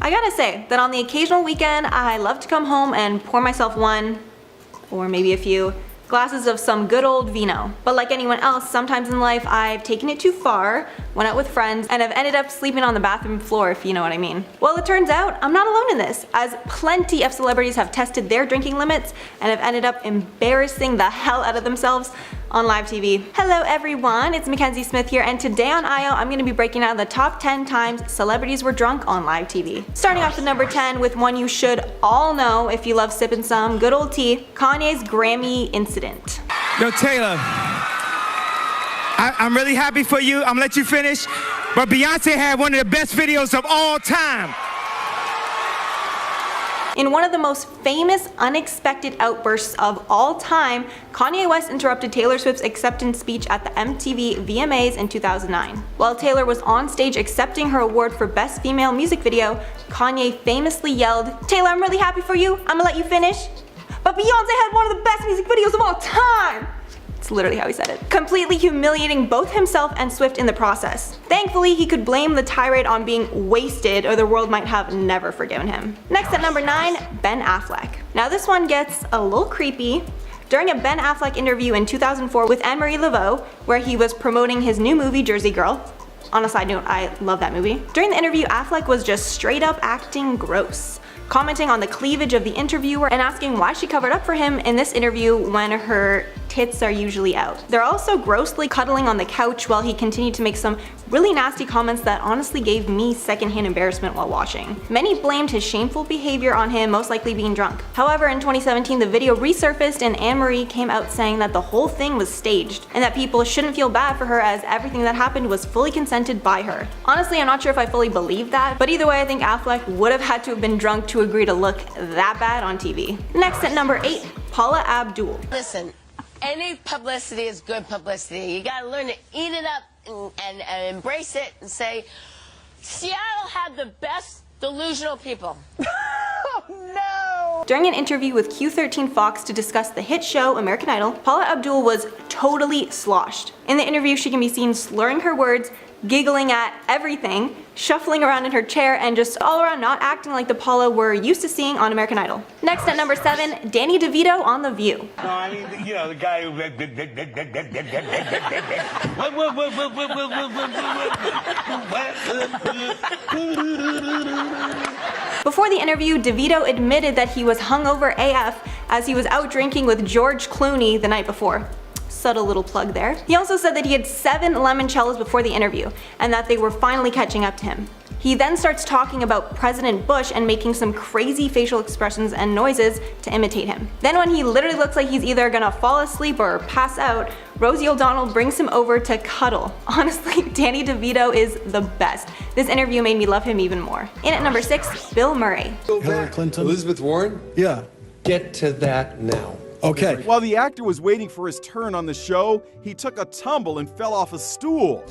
I gotta say that on the occasional weekend, I love to come home and pour myself one, or maybe a few, glasses of some good old vino. But like anyone else, sometimes in life I've taken it too far, went out with friends, and have ended up sleeping on the bathroom floor, if you know what I mean. Well, it turns out I'm not alone in this, as plenty of celebrities have tested their drinking limits and have ended up embarrassing the hell out of themselves on live TV. Hello everyone, it's Mackenzie Smith here, and today on IO I'm going to be breaking down the top 10 times celebrities were drunk on live TV. Starting off with number 10 with one you should all know if you love sipping some good old tea, Kanye's Grammy incident. Yo, Taylor, I'm really happy for you. I'm gonna let you finish, but Beyonce had one of the best videos of all time. In one of the most famous unexpected outbursts of all time, Kanye West interrupted Taylor Swift's acceptance speech at the MTV VMAs in 2009. While Taylor was on stage accepting her award for Best Female Music Video, Kanye famously yelled, "Taylor, I'm really happy for you, I'm gonna let you finish. But Beyonce had one of the best music videos of all time!" It's literally how he said it. Completely humiliating both himself and Swift in the process. Thankfully, he could blame the tirade on being wasted, or the world might have never forgiven him. Next at number 9, Ben Affleck. Now this one gets a little creepy. During a Ben Affleck interview in 2004 with Anne-Marie Laveau, where he was promoting his new movie Jersey Girl. On a side note, I love that movie. During the interview, Affleck was just straight up acting gross, commenting on the cleavage of the interviewer and asking why she covered up for him in this interview when her tits are usually out. They're also grossly cuddling on the couch while he continued to make some really nasty comments that honestly gave me secondhand embarrassment while watching. Many blamed his shameful behavior on him most likely being drunk. However, in 2017 the video resurfaced and Anne-Marie came out saying that the whole thing was staged and that people shouldn't feel bad for her as everything that happened was fully consented by her. Honestly, I'm not sure if I fully believe that, but either way I think Affleck would have had to have been drunk to agree to look that bad on TV. Next at number 8, Paula Abdul. Listen, any publicity is good publicity. You gotta learn to eat it up and embrace it and say, Seattle had the best delusional people. Oh no! During an interview with Q13 Fox to discuss the hit show American Idol, Paula Abdul was totally sloshed. In the interview, she can be seen slurring her words, giggling at everything, shuffling around in her chair, and just all around not acting like the Paula we're used to seeing on American Idol. Next at number 7, Danny DeVito on The View. No, I mean, you know, the guy who... Before the interview, DeVito admitted that he was hungover AF as he was out drinking with George Clooney the night before. Subtle little plug there. He also said that he had 7 limoncellos before the interview, and that they were finally catching up to him. He then starts talking about President Bush and making some crazy facial expressions and noises to imitate him. Then when he literally looks like he's either gonna fall asleep or pass out, Rosie O'Donnell brings him over to cuddle. Honestly, Danny DeVito is the best. This interview made me love him even more. In at number 6, Bill Murray. Hillary Clinton. Elizabeth Warren? Yeah. Get to that now. Okay. While the actor was waiting for his turn on the show, he took a tumble and fell off a stool.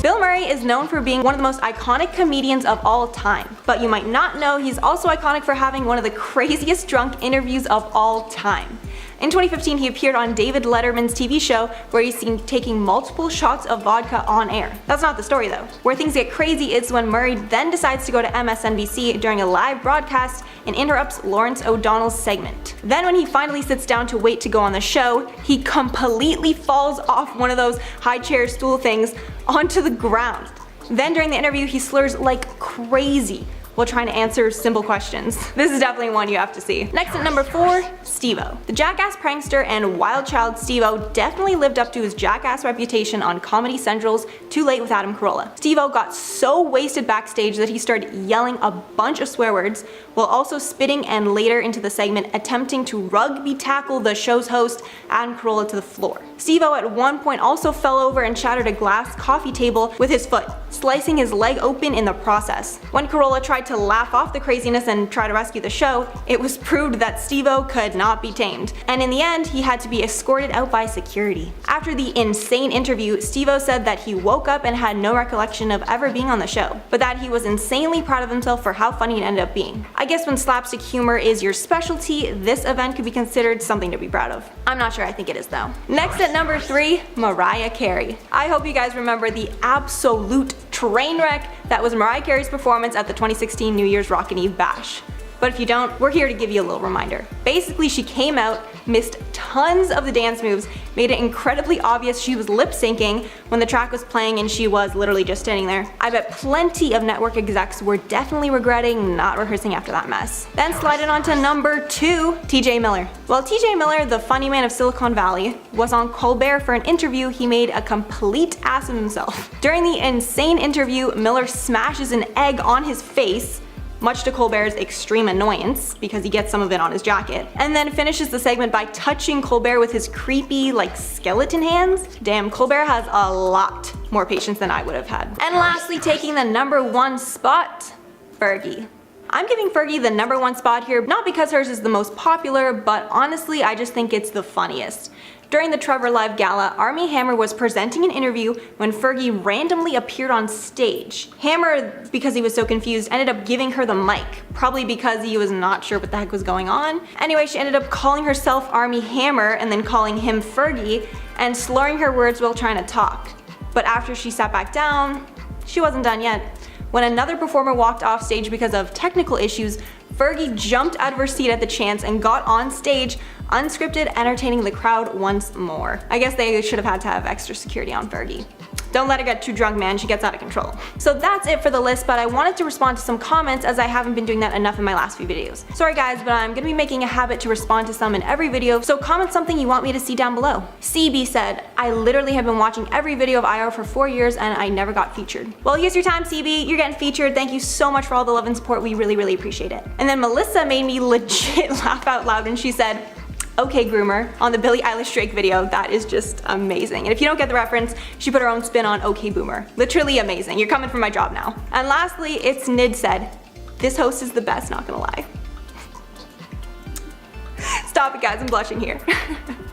Bill Murray is known for being one of the most iconic comedians of all time, but you might not know he's also iconic for having one of the craziest drunk interviews of all time. In 2015, he appeared on David Letterman's TV show where he's seen taking multiple shots of vodka on air. That's not the story though. Where things get crazy is when Murray then decides to go to MSNBC during a live broadcast and interrupts Lawrence O'Donnell's segment. Then when he finally sits down to wait to go on the show, he completely falls off one of those high chair stool things onto the ground. Then during the interview, he slurs like crazy while trying to answer simple questions. This is definitely one you have to see. Next at number 4, Steve-O. The jackass prankster and wild child Steve-O definitely lived up to his jackass reputation on Comedy Central's Too Late with Adam Carolla. Steve-O got so wasted backstage that he started yelling a bunch of swear words while also spitting and later into the segment attempting to rugby tackle the show's host Adam Carolla to the floor. Steve-O at one point also fell over and shattered a glass coffee table with his foot, slicing his leg open in the process. When Carolla tried to laugh off the craziness and try to rescue the show, it was proved that Steve-O could not be tamed, and in the end he had to be escorted out by security. After the insane interview, Steve-O said that he woke up and had no recollection of ever being on the show, but that he was insanely proud of himself for how funny it ended up being. I guess when slapstick humor is your specialty, this event could be considered something to be proud of. I'm not sure I think it is though. Next at number 3, Mariah Carey. I hope you guys remember the absolute train wreck that was Mariah Carey's performance at the 2016 New Year's Rockin' Eve Bash. But if you don't, we're here to give you a little reminder. Basically, she came out, missed tons of the dance moves, made it incredibly obvious she was lip syncing when the track was playing and she was literally just standing there. I bet plenty of network execs were definitely regretting not rehearsing after that mess. Then sliding on to number 2, TJ Miller. Well, TJ Miller, the funny man of Silicon Valley, was on Colbert for an interview. He made a complete ass of himself. During the insane interview, Miller smashes an egg on his face, much to Colbert's extreme annoyance, because he gets some of it on his jacket, and then finishes the segment by touching Colbert with his creepy, like, skeleton hands. Damn, Colbert has a lot more patience than I would have had. And lastly, taking the number 1 spot, Fergie. I'm giving Fergie the number 1 spot here, not because hers is the most popular, but honestly, I just think it's the funniest. During the Trevor Live Gala, Armie Hammer was presenting an interview when Fergie randomly appeared on stage. Hammer, because he was so confused, ended up giving her the mic, probably because he was not sure what the heck was going on. Anyway, she ended up calling herself Armie Hammer and then calling him Fergie and slurring her words while trying to talk. But after she sat back down, she wasn't done yet. When another performer walked off stage because of technical issues, Fergie jumped out of her seat at the chance and got on stage, unscripted, entertaining the crowd once more. I guess they should have had to have extra security on Fergie. Don't let her get too drunk, man, she gets out of control. So that's it for the list, but I wanted to respond to some comments as I haven't been doing that enough in my last few videos. Sorry guys, but I'm gonna be making a habit to respond to some in every video, so comment something you want me to see down below. CB said, I literally have been watching every video of IO for 4 years and I never got featured. Well, here's your time, CB, you're getting featured. Thank you so much for all the love and support, we really, really appreciate it. And then Melissa made me legit laugh out loud and she said, Okay Groomer, on the Billie Eilish Drake video. That is just amazing. And if you don't get the reference, she put her own spin on Okay Boomer. Literally amazing. You're coming for my job now. And lastly, it's Nid said, this host is the best, not gonna lie. Stop it guys, I'm blushing here.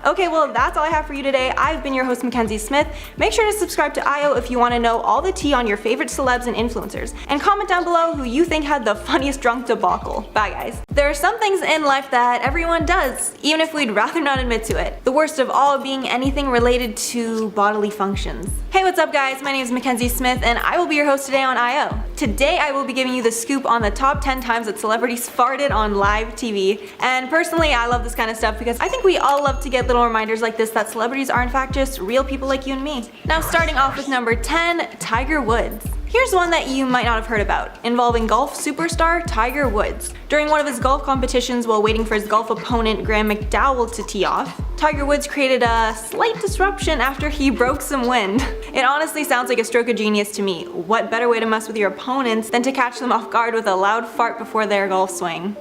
Okay, well that's all I have for you today. I've been your host Mackenzie Smith. Make sure to subscribe to IO if you want to know all the tea on your favorite celebs and influencers. And comment down below who you think had the funniest drunk debacle. Bye guys. There are some things in life that everyone does, even if we'd rather not admit to it. The worst of all being anything related to bodily functions. Hey, what's up guys? My name is Mackenzie Smith and I will be your host today on IO. Today I will be giving you the scoop on the top 10 times that celebrities farted on live TV. And personally, I love this kind of stuff because I think we all love to get little reminders like this that celebrities are in fact just real people like you and me. Now starting off with number 10, Tiger Woods. Here's one that you might not have heard about, involving golf superstar Tiger Woods. During one of his golf competitions while waiting for his golf opponent Graham McDowell to tee off, Tiger Woods created a slight disruption after he broke some wind. It honestly sounds like a stroke of genius to me. What better way to mess with your opponents than to catch them off guard with a loud fart before their golf swing?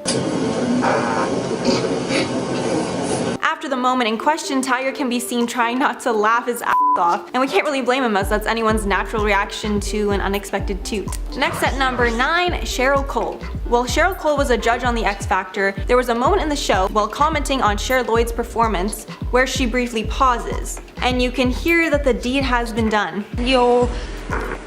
After the moment in question, Tiger can be seen trying not to laugh his ass off, and we can't really blame him as that's anyone's natural reaction to an unexpected toot. Next at number 9, Cheryl Cole. While Cheryl Cole was a judge on the X Factor, there was a moment in the show while commenting on Cher Lloyd's performance where she briefly pauses, and you can hear that the deed has been done. You're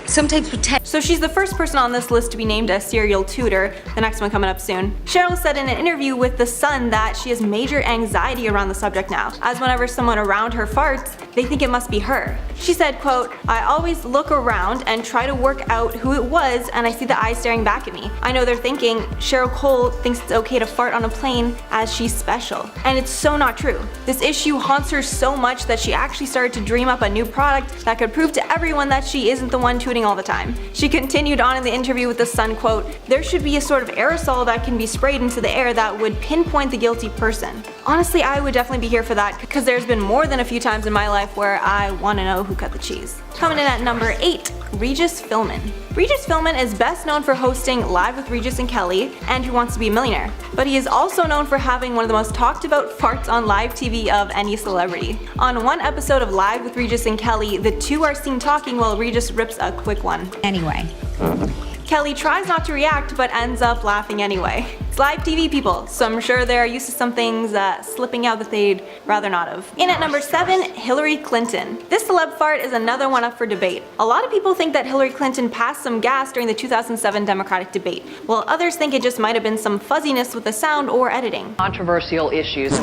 sometimes protect. So she's the first person on this list to be named a serial tutor, the next one coming up soon. Cheryl said in an interview with The Sun that she has major anxiety around the subject now, as whenever someone around her farts, they think it must be her. She said, quote, I always look around and try to work out who it was and I see the eyes staring back at me. I know they're thinking, Cheryl Cole thinks it's okay to fart on a plane as she's special. And it's so not true. This issue haunts her so much that she actually started to dream up a new product that could prove to everyone that she isn't the one tooting all the time. She continued on in the interview with The Sun, quote, there should be a sort of aerosol that can be sprayed into the air that would pinpoint the guilty person. Honestly, I would definitely be here for that because there's been more than a few times in my life where I want to know who cut the cheese. Coming in at number 8, Regis Philbin. Regis Philbin is best known for hosting Live with Regis and Kelly and Who Wants to Be a Millionaire, but he is also known for having one of the most talked about farts on live TV of any celebrity. On one episode of Live with Regis and Kelly, the two are seen talking while Regis rips a quick one. Anyway. Kelly tries not to react but ends up laughing anyway. It's live TV people, so I'm sure they're used to some things slipping out that they'd rather not have. In at number 7, Hillary Clinton. This celeb fart is another one up for debate. A lot of people think that Hillary Clinton passed some gas during the 2007 Democratic debate, while others think it just might have been some fuzziness with the sound or editing. Controversial issues.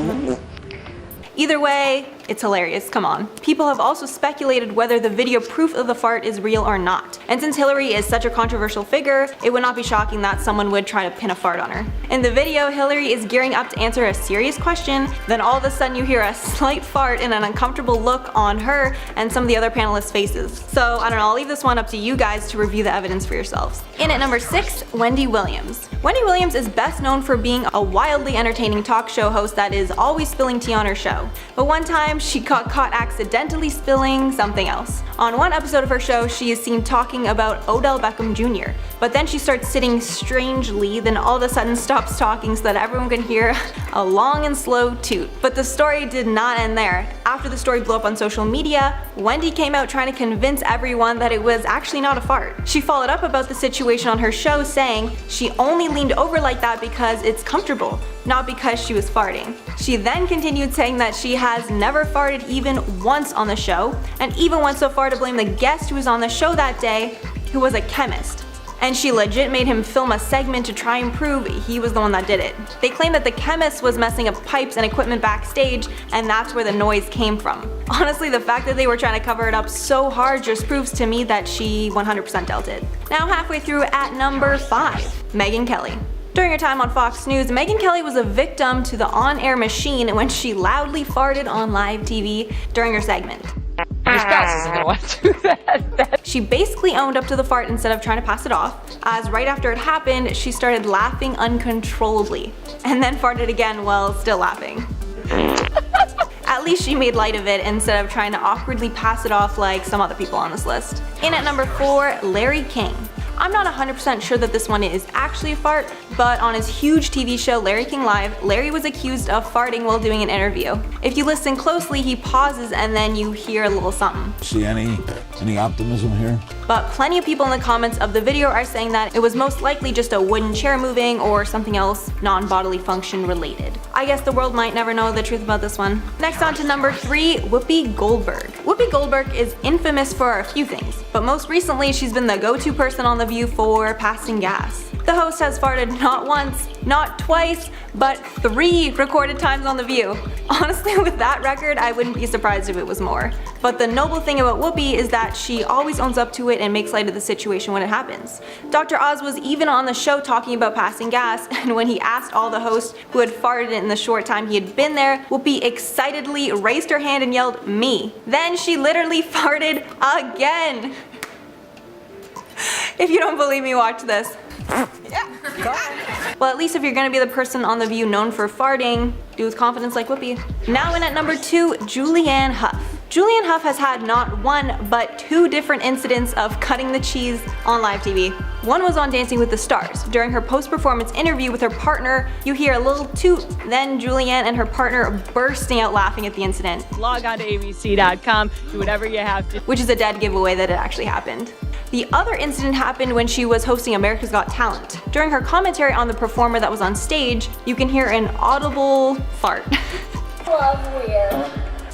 Either way, It's hilarious, come on. People have also speculated whether the video proof of the fart is real or not. And since Hillary is such a controversial figure, it would not be shocking that someone would try to pin a fart on her. In the video, Hillary is gearing up to answer a serious question, then all of a sudden you hear a slight fart and an uncomfortable look on her and some of the other panelists' faces. So I don't know, I'll leave this one up to you guys to review the evidence for yourselves. In at number 6, Wendy Williams. Wendy Williams is best known for being a wildly entertaining talk show host that is always spilling tea on her show. But one time, she got caught accidentally spilling something else. On one episode of her show, she is seen talking about Odell Beckham Jr., but then she starts sitting strangely, then all of a sudden stops talking so that everyone can hear a long and slow toot. But the story did not end there. After the story blew up on social media, Wendy came out trying to convince everyone that it was actually not a fart. She followed up about the situation on her show saying she only leaned over like that because it's comfortable, not because she was farting. She then continued saying that she has never farted even once on the show, and even went so far to blame the guest who was on the show that day, who was a chemist. And she legit made him film a segment to try and prove he was the one that did it. They claim that the chemist was messing up pipes and equipment backstage, and that's where the noise came from. Honestly, the fact that they were trying to cover it up so hard just proves to me that she 100% dealt it. Now halfway through at number 5, Megyn Kelly. During her time on Fox News, Megyn Kelly was a victim to the on-air machine when she loudly farted on live TV during her segment. Your spouse isn't gonna want to do that. She basically owned up to the fart instead of trying to pass it off, as right after it happened, she started laughing uncontrollably, and then farted again while still laughing. At least she made light of it instead of trying to awkwardly pass it off like some other people on this list. In at number 4, Larry King. I'm not 100% sure that this one is actually a fart, but on his huge TV show Larry King Live, Larry was accused of farting while doing an interview. If you listen closely, he pauses and then you hear a little something. See any optimism here? But plenty of people in the comments of the video are saying that it was most likely just a wooden chair moving or something else non-bodily function related. I guess the world might never know the truth about this one. Next on to number 3, Whoopi Goldberg. Whoopi Goldberg is infamous for a few things, but most recently she's been the go-to person on The View for passing gas. The host has farted not once, not twice, but 3 recorded times on The View. Honestly, with that record, I wouldn't be surprised if it was more. But the noble thing about Whoopi is that she always owns up to it and makes light of the situation when it happens. Dr. Oz was even on the show talking about passing gas, and when he asked all the hosts who had farted in the short time he had been there, Whoopi excitedly raised her hand and yelled, "Me." Then she literally farted again. If you don't believe me, watch this. Yeah, go ahead. Well, at least if you're gonna be the person on The View known for farting, do with confidence like Whoopi. Now in at number 2, Julianne Hough. Julianne Hough has had not 1, but 2 different incidents of cutting the cheese on live TV. One was on Dancing with the Stars. During her post-performance interview with her partner, you hear a little toot, then Julianne and her partner bursting out laughing at the incident. Log on to abc.com, do whatever you have to. Which is a dead giveaway that it actually happened. The other incident happened when she was hosting America's Got Talent. During her commentary on the performer that was on stage, you can hear an audible fart. Love you.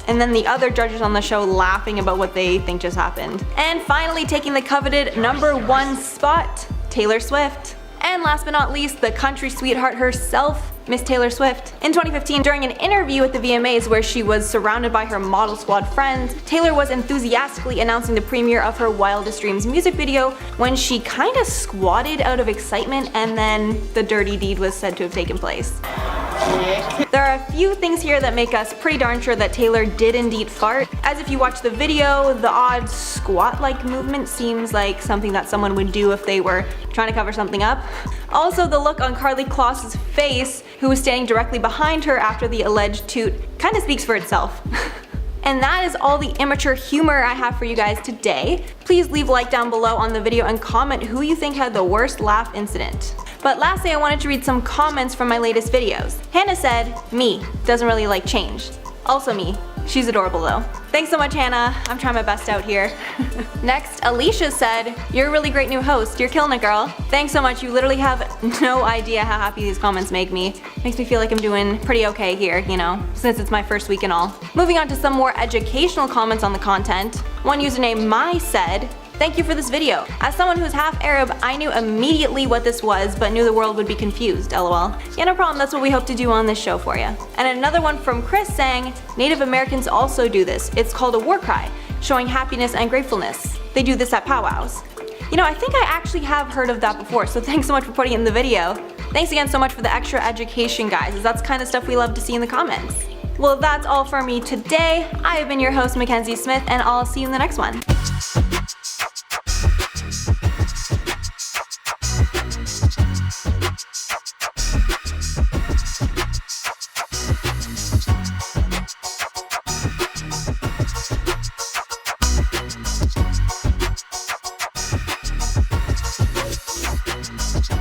And then the other judges on the show laughing about what they think just happened. And finally taking the coveted number 1 spot, Taylor Swift. And last but not least, the country sweetheart herself, Miss Taylor Swift. In 2015, during an interview at the VMAs where she was surrounded by her model squad friends, Taylor was enthusiastically announcing the premiere of her Wildest Dreams music video when she kinda squatted out of excitement, and then the dirty deed was said to have taken place. There are a few things here that make us pretty darn sure that Taylor did indeed fart, as if you watch the video, the odd squat-like movement seems like something that someone would do if they were trying to cover something up. Also, the look on Karlie Kloss's face, who was standing directly behind her after the alleged toot, kinda speaks for itself. And that is all the immature humor I have for you guys today. Please leave a like down below on the video and comment who you think had the worst laugh incident. But lastly, I wanted to read some comments from my latest videos. Hannah said, "Me, doesn't really like change." Also me. She's adorable though. Thanks so much, Hannah. I'm trying my best out here. Next, Alicia said, "You're a really great new host. You're killing it, girl." Thanks so much. You literally have no idea how happy these comments make me. Makes me feel like I'm doing pretty okay here, you know, since it's my first week and all. Moving on to some more educational comments on the content. One username, Mai, said, Thank you for this video. As someone who's half Arab, I knew immediately what this was, but knew the world would be confused, lol. Yeah, no problem, that's what we hope to do on this show for you. And another one from Chris saying, Native Americans also do this. It's called a war cry, showing happiness and gratefulness. They do this at powwows. You know, I think I actually have heard of that before, so thanks so much for putting it in the video. Thanks again so much for the extra education, guys, as that's kind of stuff we love to see in the comments. Well, that's all for me today. I have been your host, Mackenzie Smith, and I'll see you in the next one.